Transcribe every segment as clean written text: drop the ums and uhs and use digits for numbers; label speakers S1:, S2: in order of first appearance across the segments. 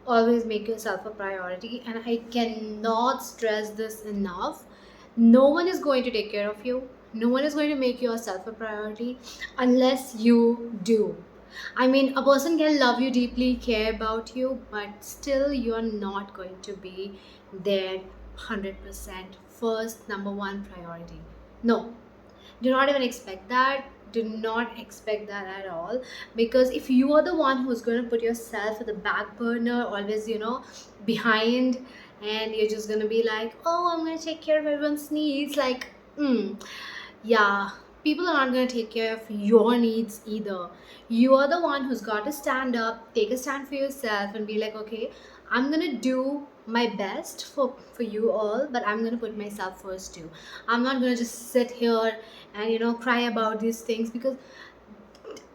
S1: Always make yourself a priority, and I cannot stress this enough. No one is going to take care of you, no one is going to make yourself a priority unless you do. I mean, a person can love you deeply, care about you, but still you're not going to be their 100% first number one priority. No, do not even expect that. Do not expect that at all, because if you are the one who's going to put yourself at the back burner, always behind, and you're just going to be like, oh, I'm going to take care of everyone's needs, like, yeah, people are not going to take care of your needs either. You are the one who's got to stand up, take a stand for yourself, and be like, okay, I'm going to do my best for you all, but I'm going to put myself first too. I'm not going to just sit here and cry about these things, because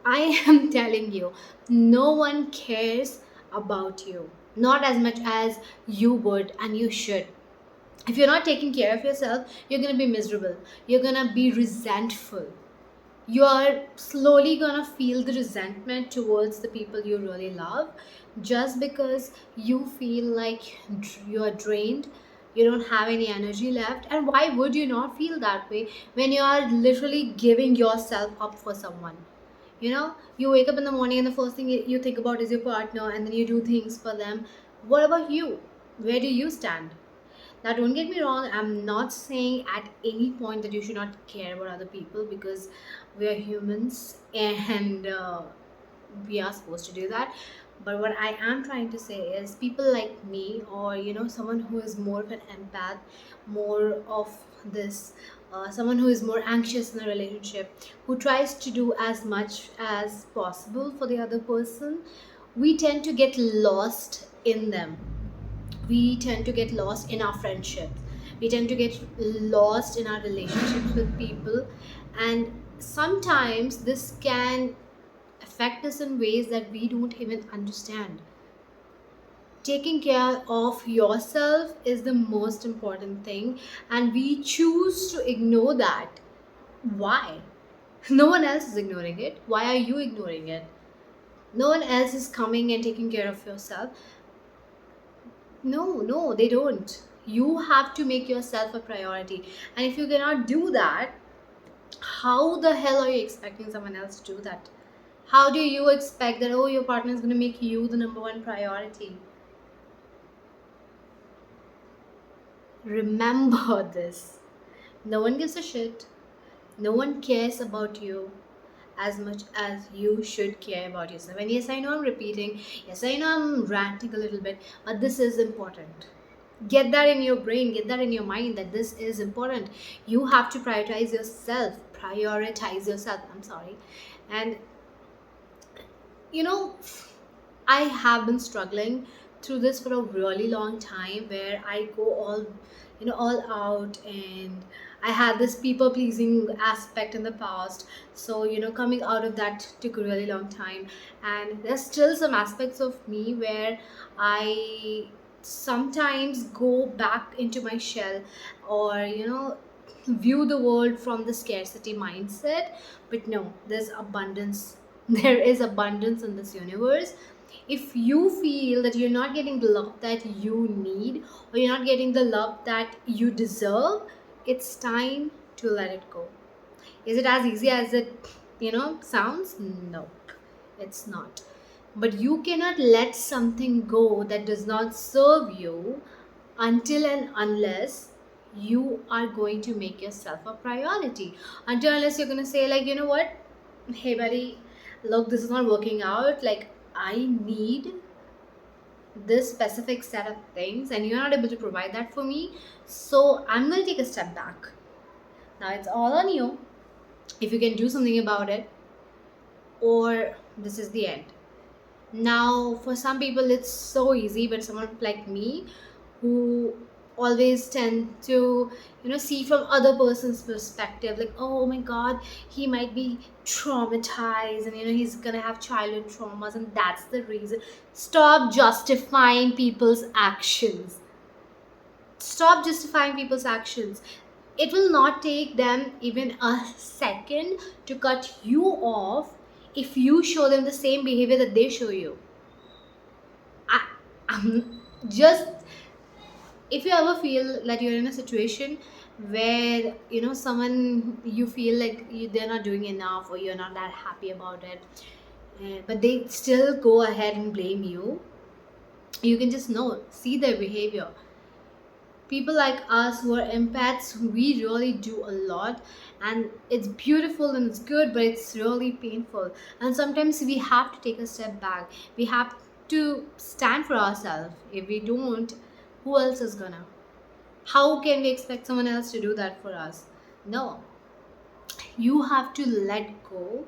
S1: I am telling you, no one cares about you, not as much as you would and you should. If you're not taking care of yourself, you're going to be miserable, you're going to be resentful, you are slowly going to feel the resentment towards the people you really love, just because you feel like you are drained, you don't have any energy left. And why would you not feel that way when you are literally giving yourself up for someone? You wake up in the morning and the first thing you think about is your partner, and then you do things for them. What about you? Where do you stand? Now, don't get me wrong, I'm not saying at any point that you should not care about other people, because we are humans, and we are supposed to do that. But what I am trying to say is, people like me, or someone who is more of an empath, more of this, someone who is more anxious in a relationship, who tries to do as much as possible for the other person, we tend to get lost in them. We tend to get lost in our friendships, we tend to get lost in our relationships with people, and sometimes this can affect us in ways that we don't even understand. Taking care of yourself is the most important thing, and we choose to ignore that. Why? No one else is ignoring it, why are you ignoring it? No one else is coming and taking care of yourself. No, no, they don't. You have to make yourself a priority. And if you cannot do that, how the hell are you expecting someone else to do that? How do you expect that, oh, your partner is going to make you the number one priority? Remember this. No one gives a shit. No one cares about you as much as you should care about yourself. And yes, I know I'm repeating. Yes, I know I'm ranting a little bit, but this is important. Get that in your brain, get that in your mind, that this is important. You have to prioritize yourself, I'm sorry. And you know I have been struggling through this for a really long time, where I go all out, and I had this people pleasing aspect in the past. So coming out of that took a really long time, and there's still some aspects of me where I sometimes go back into my shell, or view the world from the scarcity mindset. But no, there's abundance. There is abundance in this universe. If you feel that you're not getting the love that you need, or you're not getting the love that you deserve, it's time to let it go. Is it as easy as it sounds? Nope, it's not. But you cannot let something go that does not serve you, until and unless you are going to make yourself a priority. Until unless you're going to say, like, you know what, hey buddy, look, this is not working out, like, I need this specific set of things, and you're not able to provide that for me, so I'm going to take a step back. Now it's all on you, if you can do something about it, or this is the end. Now, for some people, it's so easy, but someone like me, who always tend to, see from other person's perspective, like, oh my God, he might be traumatized, and he's gonna have childhood traumas, and that's the reason. Stop justifying people's actions. Stop justifying people's actions. It will not take them even a second to cut you off if you show them the same behavior that they show you. Just if you ever feel that you're in a situation where someone, you feel like they're not doing enough, or you're not that happy about it, but they still go ahead and blame you, you can just know, see their behavior. People like us who are empaths, we really do a lot, and it's beautiful and it's good, but it's really painful. And sometimes we have to take a step back. We have to stand for ourselves. If we don't, who else is gonna? How can we expect someone else to do that for us? No. You have to let go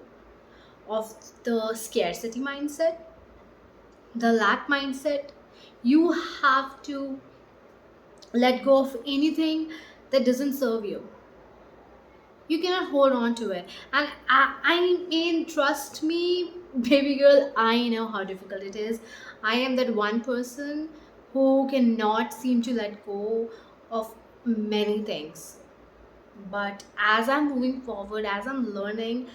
S1: of the scarcity mindset, the lack mindset. You have to let go of anything that doesn't serve you. You cannot hold on to it. And I mean, trust me, baby girl, I know how difficult it is. I am that one person who cannot seem to let go of many things. But as I'm moving forward, as I'm learning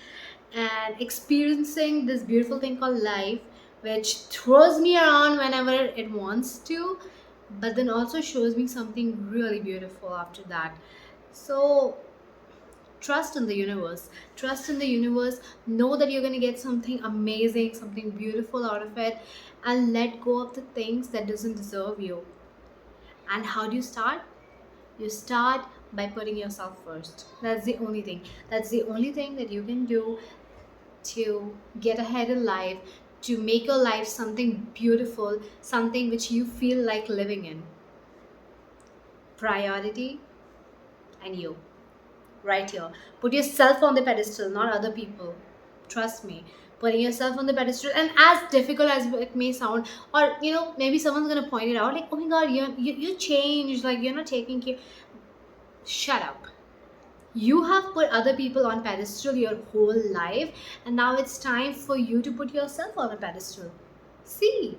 S1: and experiencing this beautiful thing called life, which throws me around whenever it wants to, but then also shows me something really beautiful after that. So trust in the universe. Trust in the universe. Know that you're going to get something amazing, something beautiful out of it, and let go of the things that doesn't deserve you. And how do you start? You start by putting yourself first. That's the only thing. That's the only thing that you can do to get ahead in life, to make your life something beautiful, something which you feel like living in. Priority and you, right here. Put yourself on the pedestal, not other people. Trust me. Putting yourself on the pedestal, and as difficult as it may sound, or maybe someone's gonna point it out, like, oh my god, you changed, like you're not taking care. Shut up. You have put other people on pedestal your whole life, and now it's time for you to put yourself on a pedestal. See,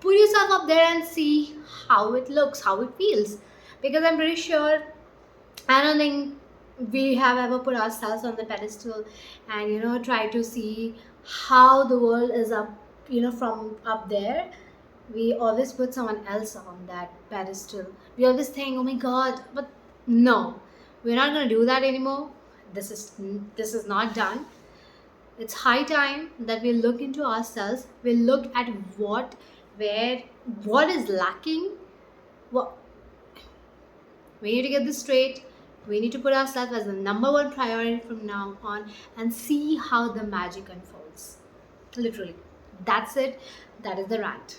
S1: put yourself up there and see how it looks, how it feels. Because I'm pretty sure, I don't think we have ever put ourselves on the pedestal and try to see how the world is up, from up there. We always put someone else on that pedestal. We always think, oh my god, but no, we're not going to do that anymore. This is not done. It's high time that we look into ourselves. We look at where what is lacking. What we need to get this straight. We need to put ourselves as the number one priority from now on, and see how the magic unfolds. Literally, that's it. That is the rant.